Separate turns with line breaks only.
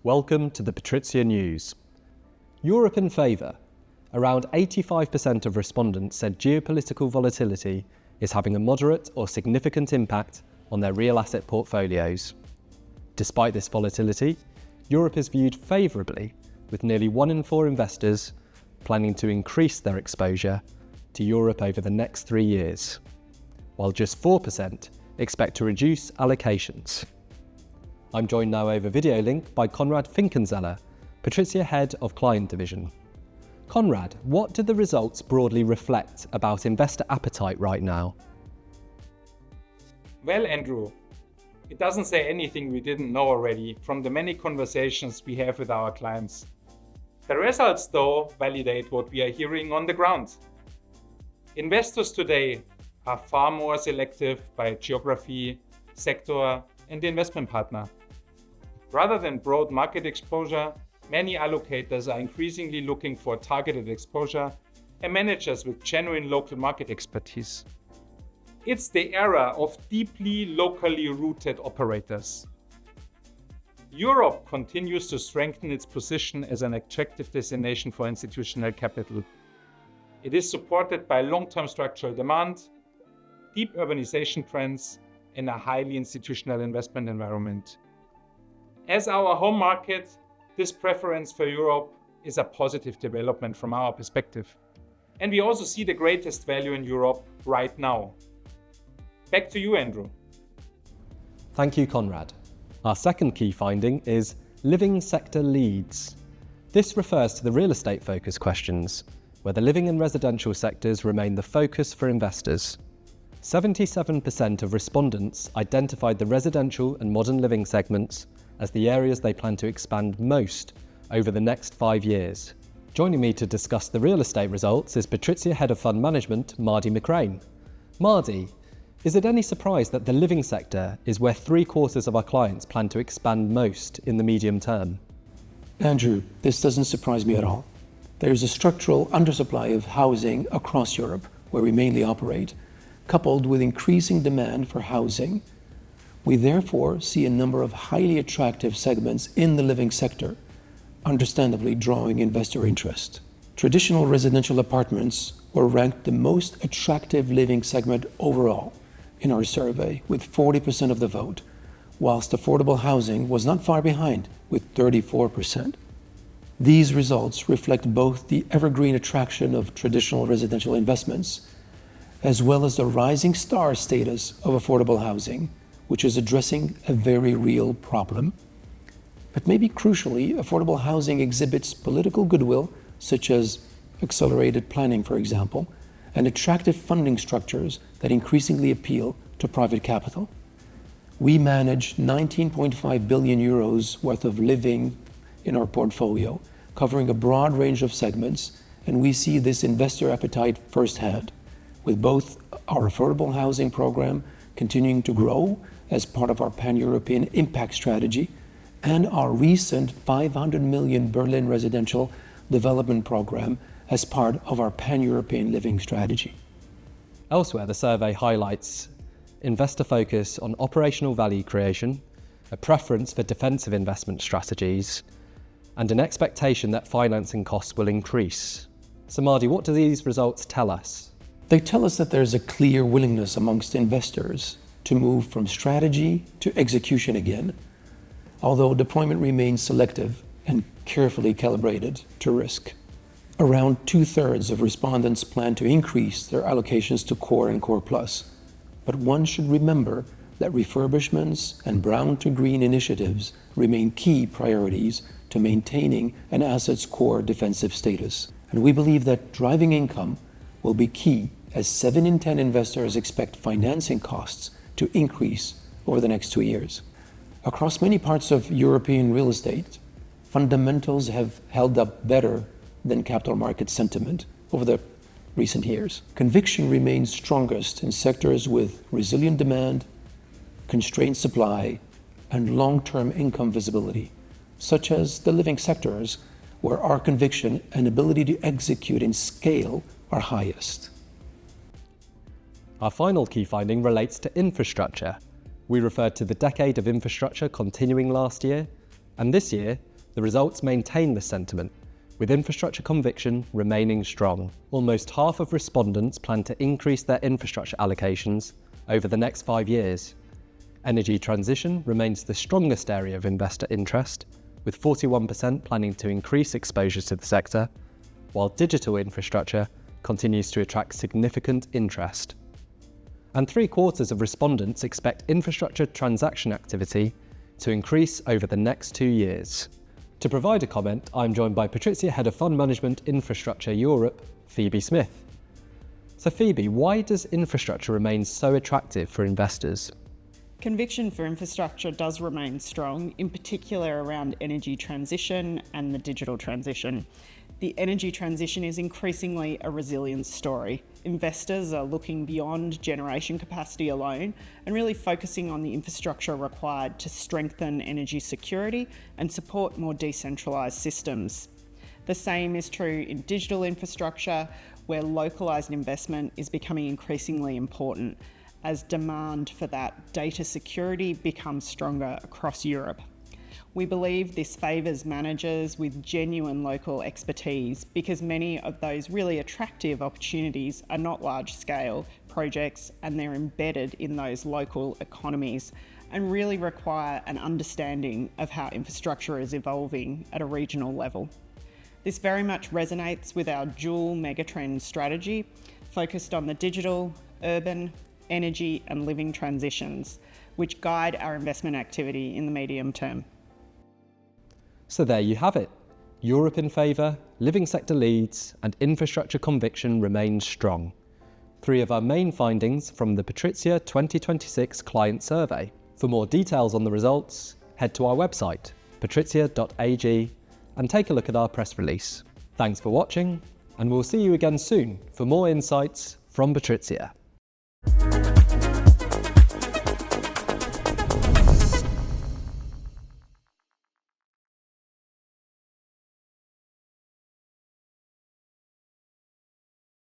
Welcome to the PATRIZIA News. Europe in favour. Around 85% of respondents said geopolitical volatility is having a moderate or significant impact on their real asset portfolios. Despite this volatility, Europe is viewed favourably, with nearly 1 in 4 investors planning to increase their exposure to Europe over the next 3 years, while just 4% expect to reduce allocations. I'm joined now over video link by Konrad Finkenzeller, PATRIZIA Head of Client Division. Konrad, what do the results broadly reflect about investor appetite right now?
Well, Andrew, it doesn't say anything we didn't know already from the many conversations we have with our clients. The results, though, validate what we are hearing on the ground. Investors today are far more selective by geography, sector, and investment partner. Rather than broad market exposure, many allocators are increasingly looking for targeted exposure and managers with genuine local market expertise. It's the era of deeply locally rooted operators. Europe continues to strengthen its position as an attractive destination for institutional capital. It is supported by long-term structural demand, deep urbanization trends, and a highly institutional investment environment. As our home market, this preference for Europe is a positive development from our perspective. And we also see the greatest value in Europe right now. Back to you, Andrew.
Thank you, Konrad. Our second key finding is living sector leads. This refers to the real estate focus questions, where the living and residential sectors remain the focus for investors. 77% of respondents identified the residential and modern living segments as the areas they plan to expand most over the next 5 years. Joining me to discuss the real estate results is PATRIZIA Head of Fund Management, Mahdi Mokrane. Mahdi, is it any surprise that the living sector is where 3/4 of our clients plan to expand most in the medium term?
Andrew, this doesn't surprise me at all. There is a structural undersupply of housing across Europe, where we mainly operate, coupled with increasing demand for housing. We therefore see a number of highly attractive segments in the living sector, understandably drawing investor interest. Traditional residential apartments were ranked the most attractive living segment overall in our survey, with 40% of the vote, whilst affordable housing was not far behind, with 34%. These results reflect both the evergreen attraction of traditional residential investments, as well as the rising star status of affordable housing, which is addressing a very real problem. But maybe crucially, affordable housing exhibits political goodwill, such as accelerated planning, for example, and attractive funding structures that increasingly appeal to private capital. We manage 19.5 billion euros worth of living in our portfolio, covering a broad range of segments, and we see this investor appetite firsthand, with both our affordable housing program continuing to grow as part of our pan-European impact strategy and our recent 500 million Berlin residential development program as part of our pan-European living strategy.
Elsewhere, the survey highlights investor focus on operational value creation, a preference for defensive investment strategies, and an expectation that financing costs will increase. So Mahdi, what do these results tell us?
They tell us that there's a clear willingness amongst investors to move from strategy to execution again, although deployment remains selective and carefully calibrated to risk. Around 2/3 of respondents plan to increase their allocations to core and core plus, but one should remember that refurbishments and brown to green initiatives remain key priorities to maintaining an asset's core defensive status. And we believe that driving income will be key, as 7 in 10 investors expect financing costs to increase over the next 2 years. Across many parts of European real estate, fundamentals have held up better than capital market sentiment over the recent years. Conviction remains strongest in sectors with resilient demand, constrained supply, and long-term income visibility, such as the living sectors, where our conviction and ability to execute in scale are highest.
Our final key finding relates to infrastructure. We referred to the decade of infrastructure continuing last year, and this year The results maintain this sentiment, with infrastructure conviction remaining strong. Almost half of respondents plan to increase their infrastructure allocations over the next 5 years. Energy transition remains the strongest area of investor interest, with 41% planning to increase exposure to the sector, while digital infrastructure continues to attract significant interest. And 3/4 of respondents expect infrastructure transaction activity to increase over the next 2 years. To provide a comment, I'm joined by PATRIZIA Head of Fund Management Infrastructure Europe, Phoebe Smith. So Phoebe, why does infrastructure remain so attractive for investors?
Conviction for infrastructure does remain strong, in particular around energy transition and the digital transition. The energy transition is increasingly a resilience story. Investors are looking beyond generation capacity alone and really focusing on the infrastructure required to strengthen energy security and support more decentralised systems. The same is true in digital infrastructure, where localised investment is becoming increasingly important as demand for that data security becomes stronger across Europe. We believe this favours managers with genuine local expertise because many of those really attractive opportunities are not large-scale projects and they're embedded in those local economies and really require an understanding of how infrastructure is evolving at a regional level. This very much resonates with our dual megatrend strategy, focused on the digital, urban, energy and living transitions, which guide our investment activity in the medium term.
So there you have it. Europe in favour, living sector leads, and infrastructure conviction remains strong. 3 of our main findings from the PATRIZIA 2026 client survey. For more details on the results, head to our website, patrizia.ag, and take a look at our press release. Thanks for watching, and we'll see you again soon for more insights from PATRIZIA.